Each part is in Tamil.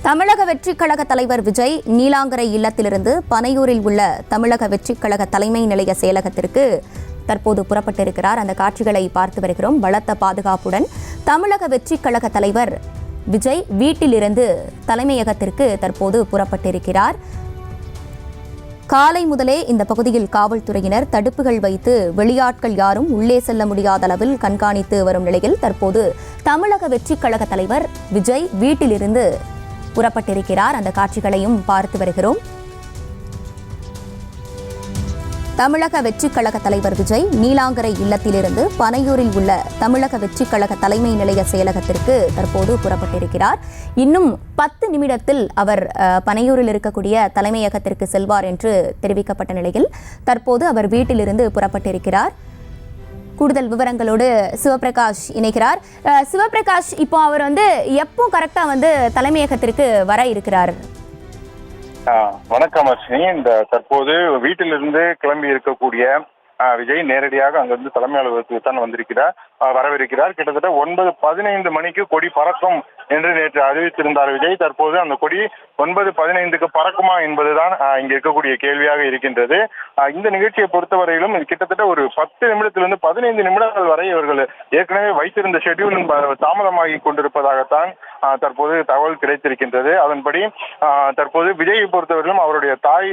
தமிழக வெற்றிக் கழக தலைவர் விஜய் நீலாங்கரை இல்லத்திலிருந்து பனையூரில் உள்ள தமிழக வெற்றிக் கழக தலைமை நிலைய செயலகத்திற்கு தற்போது புறப்பட்டிருக்கிறார். அந்த காட்சிகளை பார்த்து வருகிறோம். பலத்த பாதுகாப்புடன் தமிழக வெற்றிக் கழக தலைவர் விஜய் வீட்டிலிருந்து தலைமையகத்திற்கு தற்போது புறப்பட்டிருக்கிறார். காலை முதலே இந்த பகுதியில் காவல்துறையினர் தடுப்புகள் வைத்து வெளியாட்கள் யாரும் உள்ளே செல்ல முடியாத அளவில் கண்காணித்து வரும் நிலையில் தற்போது தமிழக வெற்றிக் கழக தலைவர் விஜய் வீட்டிலிருந்து புறப்பட்டிருக்கிறார். அந்த காட்சிகளையும் பார்த்து வருகிறோம். தமிழக வெற்றிக் கழக தலைவர் விஜய் நீலாங்கரை இல்லத்திலிருந்து பனையூரில் உள்ள தமிழக வெற்றிக் கழக தலைமை நிலைய செயலகத்திற்கு தற்போது புறப்பட்டிருக்கிறார். இன்னும் 10 நிமிடத்தில் அவர் பனையூரில் இருக்கக்கூடிய தலைமையகத்திற்கு செல்வார் என்று தெரிவிக்கப்பட்ட நிலையில் தற்போது அவர் வீட்டிலிருந்து புறப்பட்டிருக்கிறார். கூடுதல் விவரங்களோடு சிவபிரகாஷ் இணைகிறார். சிவபிரகாஷ், இப்போ அவர் எப்போ கரெக்டா தலைமையகத்திற்கு வர இருக்கிறார்? வணக்கம் அர்ஷினி. இந்த தற்போது வீட்டிலிருந்து கிளம்பி இருக்கக்கூடிய விஜய் நேரடியாக அங்கிருந்து தலைமை அலுவலகத்துக்கு தான் வரவிருக்கிறார். கிட்டத்தட்ட 9:15 மணிக்கு கொடி பறக்கும் என்று நேற்று அறிவித்திருந்தார் விஜய். தற்போது அந்த கொடி 9:15க்கு பறக்குமா என்பதுதான் இங்க இருக்கக்கூடிய கேள்வியாக இருக்கின்றது. இந்த நிகழ்ச்சியை பொறுத்தவரையிலும் கிட்டத்தட்ட ஒரு 10 நிமிடத்திலிருந்து 15 நிமிடங்கள் வரை இவர்கள் ஏற்கனவே வைத்திருந்த ஷெட்யூல் தாமதமாகி கொண்டிருப்பதாகத்தான் தற்போது தகவல் கிடைத்திருக்கின்றது. அதன்படி தற்போது விஜயை பொறுத்தவரையிலும் அவருடைய தாய்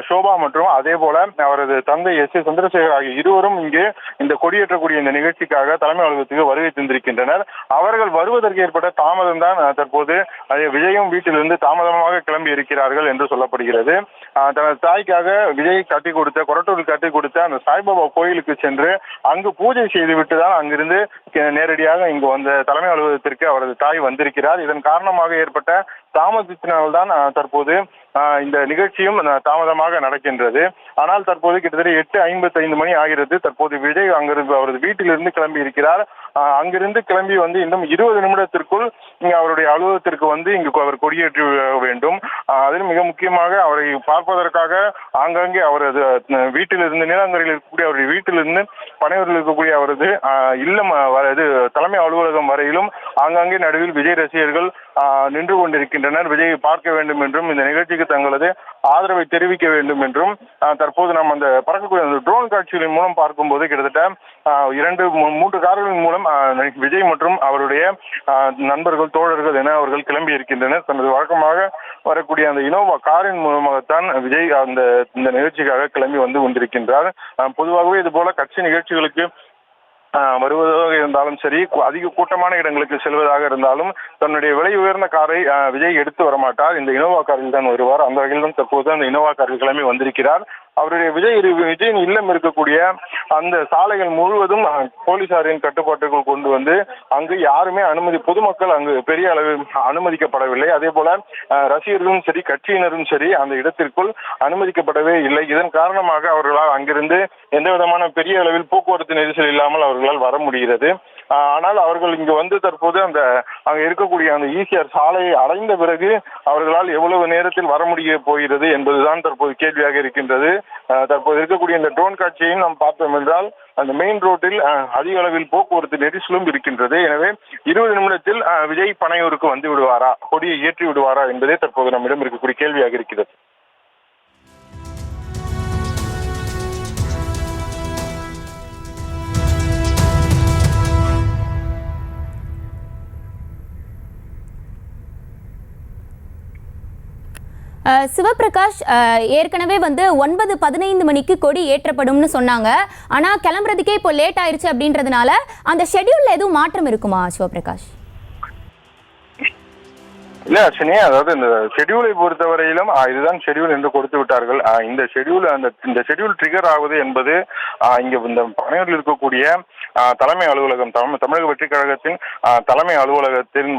சோபா மற்றும் அதே போல அவரது தந்தை எஸ். சந்திரசேகர் ஆகிய இருவரும் இங்கே இந்த கொடியேற்றக்கூடிய இந்த நிகழ்ச்சிக்காக தலைமை அலுவலகத்துக்கு வருகை தந்திருக்கின்றனர். அவர்கள் வருவதற்கு ஏற்பட்ட தாமதம் தான் தற்போது விஜயும் வீட்டிலிருந்து தாமதமாக கிளம்பி இருக்கிறார்கள் என்று சொல்லப்படுகிறது. தனது தாய்க்காக விஜய் கொரட்டூரில் கட்டி கொடுத்த அந்த சாய்பாபா கோயிலுக்கு சென்று அங்கு பூஜை செய்துவிட்டு தான் அங்கிருந்து நேரடியாக இங்கு வந்த தலைமை அலுவலகத்திற்கு அவரது தாய் வந்திருக்கிறார். இதன் காரணமாக ஏற்பட்ட தாமதத்தினால்தான் தற்போது இந்த நிகழ்ச்சியும் தாமதமாக நடக்கின்றது. ஆனால் தற்போது கிட்டத்தட்ட 8:55 மணி ஆகிறது. தற்போது விஜய் அங்கிருந்து அவரது வீட்டிலிருந்து கிளம்பி இருக்கிறார். அங்கிருந்து கிளம்பி இன்னும் 20 நிமிடத்திற்குள் இங்கு அவருடைய அலுவலகத்திற்கு இங்கு அவர் கொடியேற்றி வேண்டும். அதில் மிக முக்கியமாக அவரை பார்ப்பதற்காக ஆங்காங்கே அவரது வீட்டிலிருந்து நீலாங்கரையில் இருக்கக்கூடிய அவருடைய வீட்டிலிருந்து பனையூரில் இருக்கக்கூடிய அவரது இல்லம் தலைமை அலுவலகம் வரையிலும் ஆங்காங்கே நடுவில் விஜய் ரசிகர்கள் நின்று கொண்டிருக்கின்றனர். விஜயை பார்க்க வேண்டும் என்றும் இந்த நிகழ்ச்சிக்கு தங்களது ஆதரவை தெரிவிக்க வேண்டும் என்றும் தற்போது நாம் அந்த பறக்கக்கூடிய அந்த ட்ரோன் காட்சிகளின் மூலம் பார்க்கும்போது கிட்டத்தட்ட 2-3 கார்களின் மூலம் விஜய் மற்றும் அவருடைய நண்பர்கள் தோழர்கள் என அவர்கள் கிளம்பி இருக்கின்றனர். தனது வழக்கமாக வரக்கூடிய அந்த இனோவா காரின் மூலமாகத்தான் விஜய் இந்த நிகழ்ச்சிக்காக கிளம்பி கொண்டிருக்கின்றார். பொதுவாகவே இது போல கட்சி நிகழ்ச்சிகளுக்கு வருவதாக இருந்தாலும் சரி, அதிக கூட்டமான இடங்களுக்கு செல்வதாக இருந்தாலும் தன்னுடைய விலை உயர்ந்த காரை விஜய் எடுத்து வரமாட்டார். இந்த இனோவா காரில் தான் வருவார். அந்த வகையில் தான் தற்போது அந்த இனோவா காரில் கிளம்பி வந்திருக்கிறார். அவருடைய விஜயின் இல்லம் இருக்கக்கூடிய அந்த சாலைகள் முழுவதும் போலீசாரின் கட்டுப்பாட்டுக்குள் கொண்டு அங்கு யாருமே பொதுமக்கள் அங்கு பெரிய அளவில் அனுமதிக்கப்படவில்லை. அதே போல ரசிகர்களும் சரி, கட்சியினரும் சரி அந்த இடத்திற்குள் அனுமதிக்கப்படவே இல்லை. இதன் காரணமாக அவர்களால் அங்கிருந்து எந்த விதமான பெரிய அளவில் போக்குவரத்து நெரிசல் இல்லாமல் அவர்களால் வர முடிகிறது. ஆனால் அவர்கள் இங்கு தற்போது அங்க இருக்கக்கூடிய அந்த ஈசிஆர் சாலையை அடைந்த பிறகு அவர்களால் எவ்வளவு நேரத்தில் வர முடிய போகிறது என்பதுதான் தற்போது கேள்வியாக இருக்கின்றது. தற்போது இருக்கக்கூடிய இந்த ட்ரோன் காட்சியையும் நாம் பார்த்தோம் என்றால் அந்த மெயின் ரோட்டில் அதிக அளவில் போக்குவரத்து நெரிசலும் இருக்கின்றது. எனவே 20 நிமிடத்தில் விஜய் பனையூருக்கு வந்து விடுவாரா, கொடியை ஏற்றி விடுவாரா என்பதே தற்போது நம்மிடம் இருக்கக்கூடிய கேள்வியாக இருக்கிறது. சிவபிரகாஷ், ஏற்கனவே 9:15 மணிக்கு கொடி ஏற்றப்படும்னு சொன்னாங்க. ஆனால் கிளம்புறதுக்கே இப்போ லேட் ஆயிடுச்சு அப்படின்றதுனால அந்த ஷெட்யூல்ல எதுவும் மாற்றம் இருக்குமா சிவபிரகாஷ்? இல்ல அர்ச்சனி, அதாவது இந்த ஷெட்யூலை பொறுத்தவரையிலும் இதுதான் ஷெட்யூல் என்று கொடுத்து விட்டார்கள். இந்த ஷெட்யூல் ட்ரிகர் ஆகுது என்பது இங்க இந்த பனையூரில் இருக்கக்கூடிய தலைமை அலுவலகம், தமிழக வெற்றி கழகத்தின் தலைமை அலுவலகத்தின்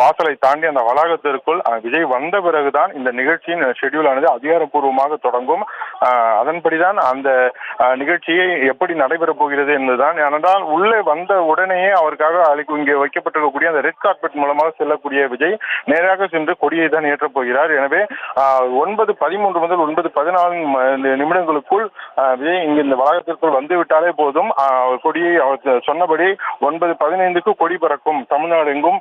வாசலை தாண்டி அந்த வளாகத்திற்குள் விஜய் வந்த பிறகுதான் இந்த நிகழ்ச்சியின் ஷெட்யூல் ஆனது அதிகாரப்பூர்வமாக தொடங்கும். அதன்படிதான் அந்த நிகழ்ச்சியை எப்படி நடைபெறப் போகிறது என்பதுதான். ஏனென்றால் உள்ளே வந்த உடனேயே அவருக்காக இங்கே வைக்கப்பட்டிருக்கக்கூடிய அந்த ரெட் கார்பெட் மூலமாக செல்லக்கூடிய விஜய் நேராக சென்று கொடியை தான் ஏற்றப் போகிறார். எனவே 9:13 முதல் 9:14 நிமிடங்களுக்குள் விஜய் இங்கு இந்த வளாகத்திற்குள் வந்துவிட்டாலே போதும். கொடியை அவர் சொன்னபடி 9:15க்கு கொடி பறக்கும். தமிழ்நாடு எங்கும்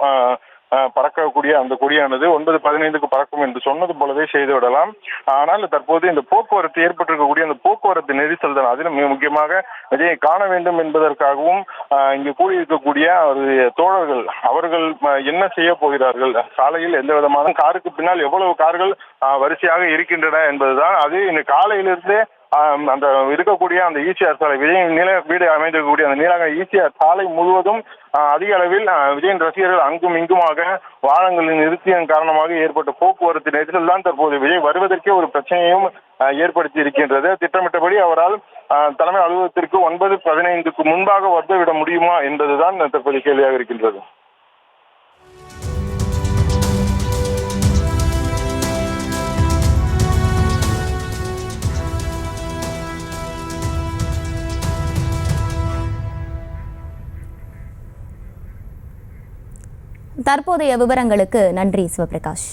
பறக்கக்கூடிய அந்த கொடியானது 9:15க்கு பறக்கும் என்று சொன்னது போலவே செய்து விடலாம். ஆனால் தற்போது இந்த போக்குவரத்து ஏற்பட்டிருக்கக்கூடிய அந்த போக்குவரத்து நெரிசல் தான் அதிலும் மிக முக்கியமாக விஜயை காண வேண்டும் என்பதற்காகவும் இங்கு கூடியிருக்கக்கூடிய அவருடைய தோழர்கள் அவர்கள் என்ன செய்ய போகிறார்கள், சாலையில் எந்த விதமான காருக்கு பின்னால் எவ்வளவு கார்கள் வரிசையாக இருக்கின்றன என்பதுதான். அது இந்த காலையிலிருந்தே அந்த இருக்கக்கூடிய அந்த ஈசிஆர் சாலை விஜயின் வீடு அமைந்திருக்கக்கூடிய அந்த நீலாங்கரை ஈசிஆர் சாலை முழுவதும் அதிக அளவில் விஜயின் ரசிகர்கள் அங்கும் இங்குமாக வாகனங்களின் நிறுத்தியின் காரணமாக ஏற்பட்ட போக்குவரத்து நெரிசல் தான் தற்போது விஜய் வருவதற்கே ஒரு பிரச்சனையும் ஏற்படுத்தி இருக்கின்றது. திட்டமிட்டபடி அவரால் தலைமை அலுவலகத்திற்கு 9:15க்கு முன்பாக வந்துவிட முடியுமா என்பதுதான் தற்போது கேள்வியாக இருக்கின்றது. தற்போதைய விவரங்களுக்கு நன்றி சிவபிரகாஷ்.